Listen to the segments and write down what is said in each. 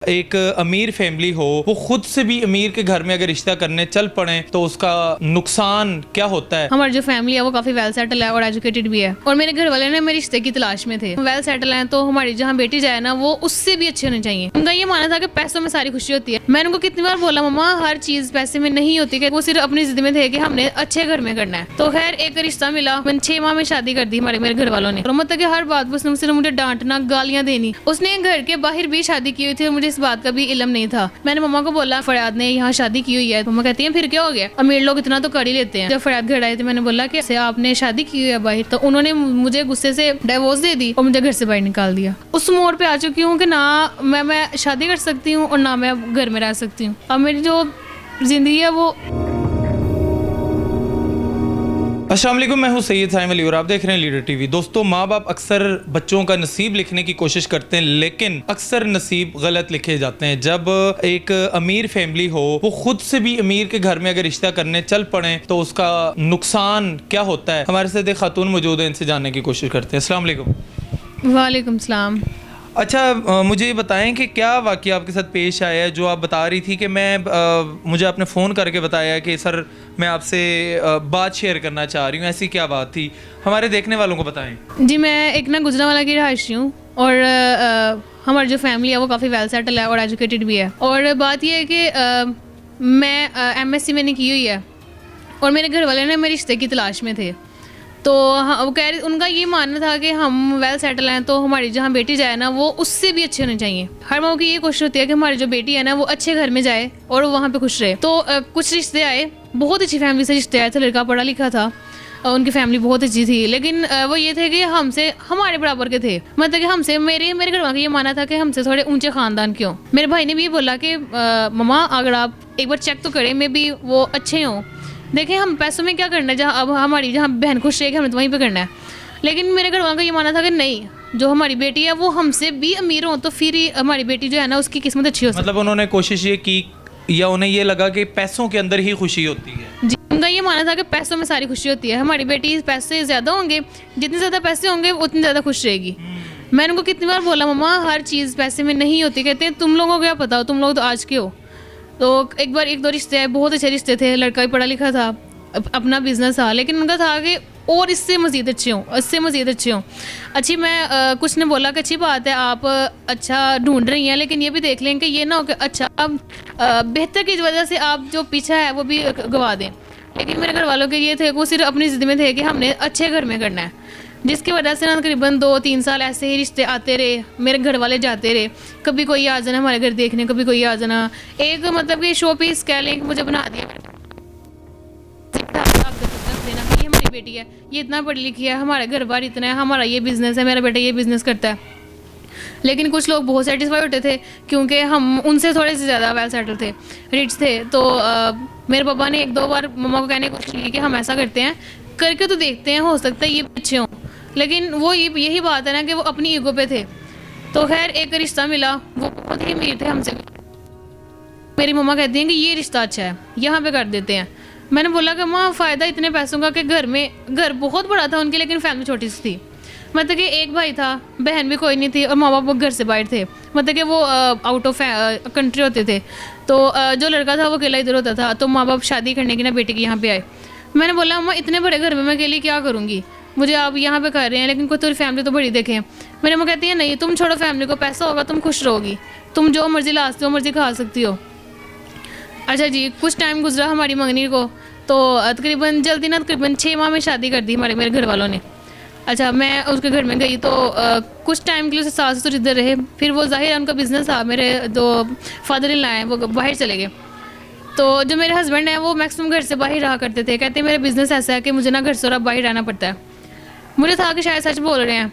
एक अमीर फैमिली हो वो खुद से भी अमीर के घर में अगर रिश्ता करने चल पड़े तो उसका नुकसान क्या होता है? हमारी जो फैमिली है वो काफी वेल सेटल है और एजुकेटेड भी है, और मेरे घर वाले ना मेरे रिश्ते की तलाश में थे। वेल सेटल हैं तो हमारी जहाँ बेटी जाए ना वो उससे भी अच्छे होने चाहिए। उनका ये मानना था कि पैसों में सारी खुशी होती है। मैंने उनको कितनी बार बोला मम्मा हर चीज पैसे में नहीं होती, कि वो सिर्फ अपनी जिद में थे कि हमने अच्छे घर में करना है। तो खैर एक रिश्ता मिला, मैंने 6 माह में शादी कर दी मेरे घर वालों ने। मतलब कि हर बात उसने सिर्फ मुझे डांटना, गालियां देनी। उसने घर के बाहर भी शादी की हुई थी और मुझे इस बात का भी इल्म नहीं था। मैंने मम्मा को बोला फरियाद ने यहाँ शादी की हुई है। मम्मा कहती है फिर क्या हो गया, अमीर लोग इतना तो कर ही लेते हैं। जब फरियाद घर आए थे मैंने बोला कि आपने शादी की हुई है बाहर, तो उन्होंने मुझे गुस्से से डिवोर्स दे दी और मुझे घर से बाहर निकाल दिया। उस मोड़ पे आ चुकी हूँ कि ना मैं शादी कर सकती हूँ और ना मैं घर में रह सकती हूँ। अब मेरी जो जिंदगी है वो। अस्सलाम वालेकुम, मैं हूं सैयद साइम अली और आप देख रहे हैं लीडर टीवी। दोस्तों, माँ बाप अक्सर बच्चों का नसीब लिखने की कोशिश करते हैं, लेकिन अक्सर नसीब गलत लिखे जाते हैं। जब एक अमीर फैमिली हो वो खुद से भी अमीर के घर में अगर रिश्ता करने चल पड़े तो उसका नुकसान क्या होता है? हमारे साथ एक खातून मौजूद है, इनसे जानने की कोशिश करते हैं। अस्सलाम वालेकुम। वालेकुम सलाम। अच्छा, मुझे ये बताएं कि क्या वाक़या आपके साथ पेश आया है जो आप बता रही थी कि मुझे आपने फ़ोन करके बताया कि सर मैं आपसे बात शेयर करना चाह रही हूँ। ऐसी क्या बात थी, हमारे देखने वालों को बताएं। जी, मैं एक ना गुजरांवाला की रहायशी हूँ और हमारी जो फैमिली है वो काफ़ी वेल सेटल है और एजुकेटेड भी है। और बात यह है कि मैं MSc मैंने की हुई है और मेरे घर वाले ने मेरे रिश्ते की तलाश में थे। तो वो कह रहे, उनका ये मानना था कि हम वेल सेटल हैं तो हमारी जहाँ बेटी जाए ना वो उससे भी अच्छे होने चाहिए। हर माँ की ये कोशिश होती है कि हमारी जो बेटी है ना वो अच्छे घर में जाए और वहाँ पे खुश रहे। तो कुछ रिश्ते आए, बहुत अच्छी फैमिली से रिश्ते आए थे। लड़का पढ़ा लिखा था, उनकी फैमिली बहुत अच्छी थी, लेकिन वो ये थे कि हमसे हमारे बराबर के थे। मतलब कि हमसे मेरे घर वालों का ये मानना था कि हमसे थोड़े ऊंचे खानदान क्यों। मेरे भाई ने भी ये बोला कि मम्मा अगर आप एक बार चेक तो करें, मे बी वो अच्छे हों। देखें हम पैसों में क्या करना है, जहाँ अब हमारी जहाँ बहन खुश रहेगी हमें तो वहीं पे करना है। लेकिन मेरे घर वालों का ये मानना था कि नहीं, जो हमारी बेटी है वो हमसे भी अमीर हो तो फिर ही हमारी बेटी जो है ना उसकी किस्मत अच्छी हो सकती है। मतलब उन्होंने कोशिश ये की या उन्हें ये लगा कि पैसों के अंदर ही खुशी होती है? जी, उनका ये मानना था कि पैसों में सारी खुशी होती है। हमारी बेटी पैसे ज़्यादा होंगे, जितने ज़्यादा पैसे होंगे उतनी ज़्यादा खुश रहेगी। मैंने उनको कितनी बार बोला मम्मा हर चीज़ पैसे में नहीं होती। कहते हैं तुम लोगों को क्या पता हो, तुम लोग तो आज के हो। तो एक बार एक दो रिश्ते आए, बहुत अच्छे रिश्ते थे, लड़का भी पढ़ा लिखा था, अपना बिजनेस था, लेकिन उनका था कि और इससे मज़ीद अच्छे हों, इससे मज़ीद अच्छे हों। अच्छी मैं कुछ ने बोला कि अच्छी बात है आप अच्छा ढूंढ रही हैं, लेकिन ये भी देख लें कि ये ना हो कि अच्छा अब बेहतर की वजह से आप जो पीछा है वो भी गवा दें। लेकिन मेरे घर वालों के ये थे, वो सिर्फ अपनी ज़िद में थे कि हमने अच्छे घर में करना है, जिसकी वजह से ना तकरीबन 2-3 साल ऐसे ही रिश्ते आते रहे। मेरे घर वाले जाते रहे, कभी कोई आ जाना हमारे घर देखने, कभी कोई आ जाना। एक मतलब कि शो पीस कह लें, मुझे बना दिया कि ये हमारी बेटी है, ये इतना पढ़ी लिखी है, हमारे घर बार इतना है, हमारा ये बिज़नेस है, मेरा बेटा ये बिज़नेस करता है। लेकिन कुछ लोग बहुत सेटिस्फाई होते थे क्योंकि हम उनसे थोड़े से ज़्यादा वेल सेटल थे, रिच थे। तो मेरे पापा ने 1-2 बार मम्मा को कहने की कोशिश की कि हम ऐसा करते हैं, करके तो देखते हैं, हो सकता है ये अच्छे हों। लेकिन वो यही बात है ना कि वो अपनी ईगो पे थे। तो खैर एक रिश्ता मिला, वो बहुत ही अमीर थे हमसे। मेरी मम्मा कहती हैं कि ये रिश्ता अच्छा है, यहाँ पे कर देते हैं। मैंने बोला कि माँ फ़ायदा इतने पैसों का कि घर बहुत बड़ा था उनके, लेकिन फैमिली छोटी सी थी। मतलब कि एक भाई था, बहन भी कोई नहीं थी और माँ बाप घर से बाहर थे। मतलब कि वो आउट ऑफ कंट्री होते थे। तो जो लड़का था वो अकेला इधर होता था। तो माँ बाप शादी करने की ना बेटी के यहाँ पे आए। मैंने बोला मम्मा इतने बड़े घर में मैं अकेली क्या करूँगी, मुझे आप यहाँ पे कर रहे हैं, लेकिन कोई तेरी फैमिली तो बड़ी देखें। मेरी मम्मा कहती है नहीं, तुम छोड़ो फैमिली को, पैसा होगा तुम खुश रहोगी, तुम जो मर्जी ला सकते हो, मर्जी खा सकती हो। अच्छा जी, कुछ टाइम गुजरा हमारी मंगनी को, तो तकरीबन 6 माह में शादी कर दी मेरे घर वालों ने। अच्छा, मैं उसके घर में गई तो कुछ टाइम के लिए सास ससुर इधर रहे। फिर वो जाहिर उनका बिज़नेस था, मेरे जो फादर इन लॉ हैं वो बाहर चले गए। तो जो मेरे हस्बैंड हैं वो मैक्सिमम घर से बाहर रहा करते थे। कहते मेरा बिज़नेस ऐसा है कि मुझे ना घर से और बाहर रहना पड़ता है। मुझे था कि शायद सच बोल रहे हैं,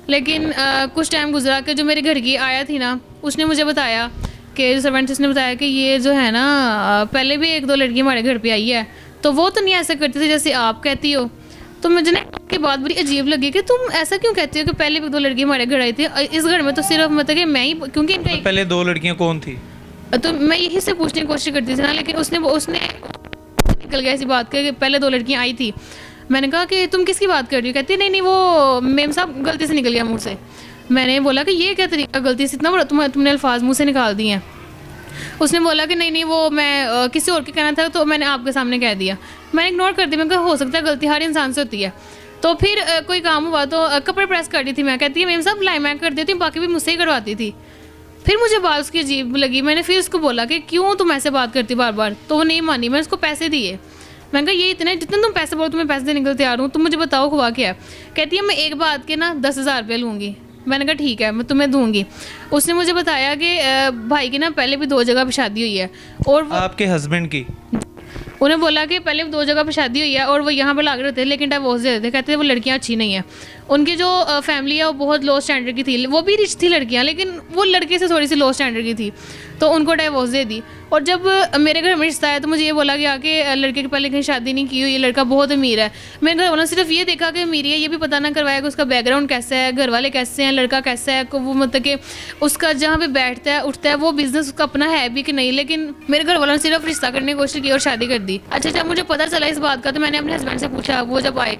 लेकिन कुछ टाइम गुजरा कि जो मेरे घर की आया थी ना, उसने मुझे बताया कि सर्वेंट्स ने बताया कि ये जो है ना पहले भी 1-2 लड़की हमारे घर पे आई है, तो वो तो नहीं ऐसा करती थी जैसे आप कहती हो। तो मुझे ना की बात बड़ी अजीब लगी कि तुम ऐसा क्यों कहती हो कि पहले भी 2 लड़की हमारे घर आई थी, इस घर में तो सिर्फ मतलब कि मैं ही, क्योंकि इनका पहले 2 लड़कियां कौन थी? तो मैं यही से पूछने की कोशिश करती थी ना, लेकिन उसने निकल गया ऐसी बात कि पहले 2 लड़कियाँ आई थी। मैंने कहा कि तुम किसकी बात कर रही हो? कहती नहीं वो मेम साहब गलती से निकल गया मुँह से। मैंने बोला कि ये क्या तरीका, गलती से इतना बड़ा तुमने अल्फाज मुँह से निकाल दिए हैं। उसने बोला कि नहीं नहीं वो मैं किसी और के कहना था तो मैंने आपके सामने कह दिया। मैंने इग्नोर कर दिया, मैंने कहा हो सकता है गलती हर इंसान से होती है। तो फिर कोई काम हुआ तो कपड़े प्रेस कर रही थी मैं, कहती है मेम साहब लाई मैं कर देती हूँ, बाकी भी मुझसे ही करवाती थी। फिर मुझे बात उसकी अजीब लगी, मैंने फिर उसको बोला कि क्यों तुम ऐसे बात करती बार बार, तो वो नहीं मानी। मैंने उसको पैसे दिए, मैंने कहा ये इतने जितने तुम पैसे बोलो तुम्हें पैसे देने के लिए तैयार हूँ, तुम मुझे बताओ हुआ क्या है। कहती है मैं एक बात के ना 10,000 रुपये लूँगी। मैंने कहा ठीक है मैं तुम्हें दूंगी। उसने मुझे बताया कि भाई की ना पहले भी 2 जगह पे शादी हुई है और आपके हस्बैंड की? उन्हें बोला कि पहले 2 जगह पे शादी हुई है और वो यहाँ पे लाग रहे थे लेकिन डिवोर्स दे देते, कहते थे वो लड़कियाँ अच्छी नहीं है। उनकी जो फैमिली है वो बहुत लो स्टैंडर्ड की थी, वो भी रिच थी लड़कियाँ लेकिन वो लड़के से थोड़ी सी लो स्टैंडर्ड की थी, तो उनको डिवोर्स दे दी। और जब मेरे घर में रिश्ता आया तो मुझे ये बोला गया कि लड़के के पहले कहीं शादी नहीं की हुई, ये लड़का बहुत अमीर है। मेरे घर वालों ने सिर्फ ये देखा कि अमीर है, ये भी पता ना करवाया कि उसका बैकग्राउंड कैसा है, घर वाले कैसे हैं, लड़का कैसा है, वो मतलब कि उसका जहाँ पे बैठता है उठता है वो बिजनेस उसका अपना है भी कि नहीं। लेकिन मेरे घर वालों ने सिर्फ रिश्ता करने की कोशिश की और शादी कर दी। अच्छा जब मुझे पता चला इस बात का तो मैंने अपने हस्बैंड से पूछा, वो जब आए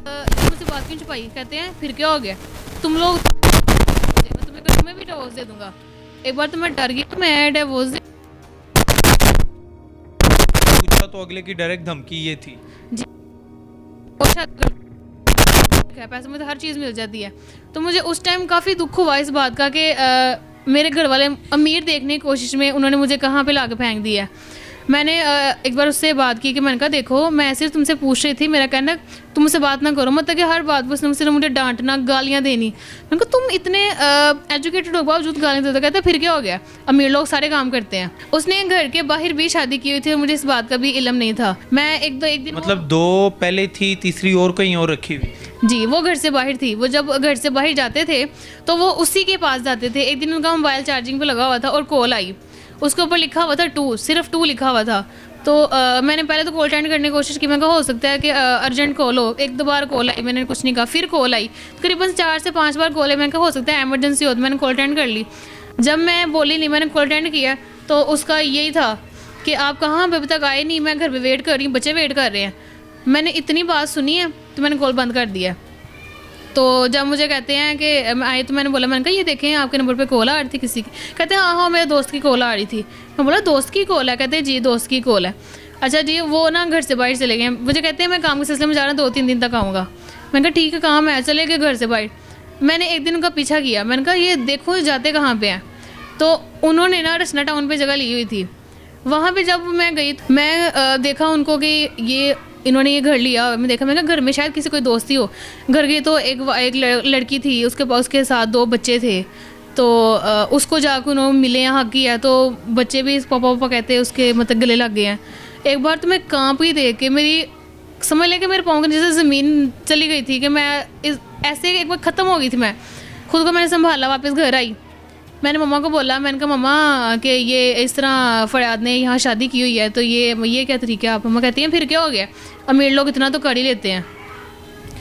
मुझसे बात क्यों छुपाई, कहते हैं फिर क्या हो गया तुम लोग, तुम्हें भी डिवोर्स दे दूंगा। एक बार तो मैं डर गई तो मैं डिवोर्स पूछा तो अगले की डायरेक्ट धमकी ये थी जी, पैसे में तो हर चीज़ मिल जाती है। तो मुझे उस टाइम काफ़ी दुख हुआ इस बात का कि मेरे घर वाले अमीर देखने की कोशिश में उन्होंने मुझे कहाँ पे लाके फेंक दिया। मैंने एक बार उससे बात की कि मैंने कहा देखो मैं सिर्फ तुमसे पूछ रही थी, मेरा कहना तुम मुझसे बात ना करो, मतलब कि हर बात पर उसने सिर्फ मुझे डांटना गालियाँ देनी। मैंने कहा तुम इतने एजुकेटेड हो बावजूद गालियाँ देते, कहते फिर क्या हो गया अमीर लोग सारे काम करते हैं। उसने घर के बाहर भी शादी की हुई थी और मुझे इस बात का भी इल्म नहीं था। मैं एक दिन मतलब 2 पहले थी, तीसरी और कहीं और रखी हुई? जी वो घर से बाहर थी। वो जब घर से बाहर जाते थे तो वो उसी के पास जाते थे। एक दिन उनका मोबाइल चार्जिंग पे लगा हुआ था और कॉल आई, उसके ऊपर लिखा हुआ था 2, सिर्फ 2 लिखा हुआ था। तो मैंने पहले तो कॉल अटेंड करने की कोशिश की, मैं कहा हो सकता है कि अर्जेंट कॉल हो। 1-2 बार कॉल आई, मैंने कुछ नहीं कहा, फिर कॉल आई, करीबन 4 से 5 बार कॉल आई। मैंने कहा हो सकता है एमरजेंसी हो, तो मैंने कॉल अटेंड कर ली। जब मैं बोली नहीं मैंने कॉल अटेंड किया तो उसका यही था कि आप कहाँ अभी तक आए नहीं, मैं घर पर वेट कर रही हूँ, बच्चे वेट कर रहे हैं। मैंने इतनी बात सुनी है तो मैंने कॉल बंद कर दिया। तो जब मुझे कहते हैं कि आए तो मैंने बोला, मैंने कहा ये देखें आपके नंबर पे कॉल आ रही थी किसी की। कहते हैं हाँ मेरे दोस्त की कॉल आ रही थी। मैं बोला दोस्त की कॉल है? कहते हैं जी दोस्त की कॉल है। अच्छा जी वो ना घर से बाहर चले गए, मुझे कहते हैं मैं काम के सिलसिले में जा रहा हूँ 2-3 दिन तक आऊँगा। मैंने कहा ठीक है कहाँ मैं, चले गए घर से बाहर। मैंने एक दिन उनका पीछा किया, मैंने कहा ये देखो जाते कहाँ पे हैं। तो उन्होंने ना रसना टाउन पे जगह ली हुई थी, वहाँ पे जब मैं गई मैं देखा उनको कि ये इन्होंने ये घर लिया। मैं देखा, मैंने कहा घर में शायद किसी कोई दोस्ती हो। घर गई तो एक लड़की थी, उसके साथ 2 बच्चे थे। तो उसको जाकर उन्होंने मिले यहाँ किया तो बच्चे भी पापा पापा कहते हैं उसके मतलब गले लग गए हैं। एक बार तो मैं कांप ही देख के मेरी समझ लें कि मेरे पाँव के जैसे ज़मीन चली गई थी कि मैं ऐसे एक बार ख़त्म हो गई थी। मैं खुद को मैंने संभाला, वापस घर आई, मैंने मम्मा को बोला, मैंने कहा मम्मा कि ये इस तरह फरियाद ने यहाँ शादी की हुई है तो ये क्या तरीका है आप। मम्मा कहती हैं फिर क्या हो गया, अमीर लोग इतना तो कर ही लेते हैं।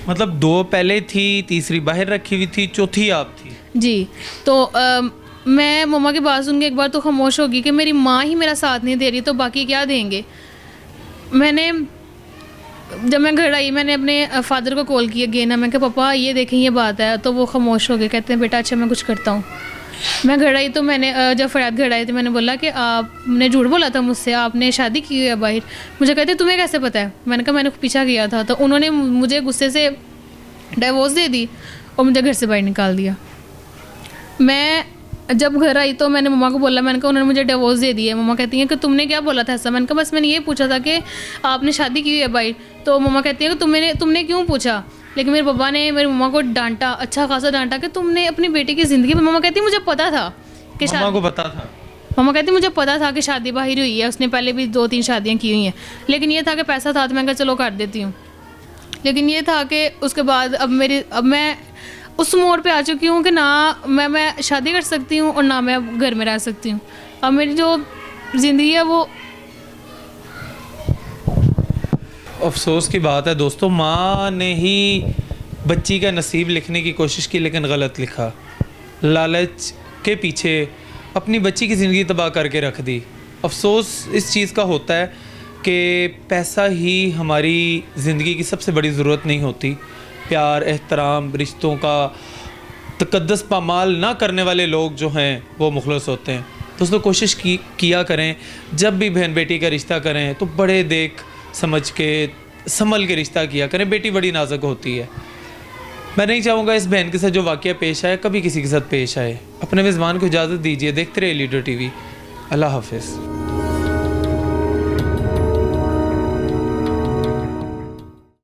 मतलब 2 पहले थी, तीसरी बाहर रखी हुई थी, चौथी आप थी? जी। तो मैं मम्मा की बात सुन के एक बार तो खामोश होगी कि मेरी माँ ही मेरा साथ नहीं दे रही तो बाकी क्या देंगे। जब मैं घर आई मैंने अपने फादर को कॉल किया गेना, मैं कहा पापा ये देखें ये बात है। तो वो खामोश हो गए, कहते हैं बेटा अच्छा मैं कुछ करता हूँ। मैं घर आई तो मैंने जब फरियाद घर आई तो मैंने बोला कि आपने झूठ बोला था मुझसे, आपने शादी की है बाहर। मुझे कहते तुम्हें कैसे पता है। मैंने कहा मैंने पीछा किया था। तो उन्होंने मुझे गुस्से से डिवोर्स दे दी और मुझे घर से बाहर निकाल दिया। मैं जब घर आई तो मैंने मम्मा को बोला, मैंने कहा उन्होंने मुझे डिवोर्स दे दिया। मम्मा कहती हैं कि तुमने क्या बोला था ऐसा। मैंने कहा बस मैंने ये पूछा था कि आपने शादी की हुई है बाहर। तो मम्मा कहती हैं कि तुमने क्यों पूछा। लेकिन मेरे पापा ने मेरी मम्मा को डांटा, अच्छा खासा डांटा कि तुमने अपनी बेटी की ज़िंदगी में। मम्मा कहती मुझे पता था कि मम्मा को पता था। मम्मा कहती मुझे पता था कि शादी बाहर हुई है, उसने पहले भी 2-3 शादियाँ की हुई हैं, लेकिन ये था कि पैसा था तो मैं कहा चलो कर देती हूँ। लेकिन ये था कि उसके बाद अब मैं उस मोड़ पे आ चुकी हूँ कि ना मैं शादी कर सकती हूँ और ना मैं घर में रह सकती हूँ। अब मेरी जो ज़िंदगी है वो अफसोस की बात है दोस्तों, माँ ने ही बच्ची का नसीब लिखने की कोशिश की लेकिन गलत लिखा। लालच के पीछे अपनी बच्ची की ज़िंदगी तबाह करके रख दी। अफसोस इस चीज़ का होता है कि पैसा ही हमारी ज़िंदगी की सबसे बड़ी ज़रूरत नहीं होती। प्यार, एहतराम, रिश्तों का तकद्दस पामाल ना करने वाले लोग जो हैं वो मुखलस होते हैं। दोस्तों कोशिश किया करें जब भी बहन बेटी का रिश्ता करें तो बड़े देख समझ के संभल के रिश्ता किया करें। बेटी बड़ी नाजुक होती है। मैं नहीं चाहूँगा इस बहन के साथ जो वाक़या पेश आए कभी किसी के साथ पेश आए। अपने मेज़बान को इजाज़त दीजिए। देखते रहिए लीडर टीवी। अल्लाह हाफिज़।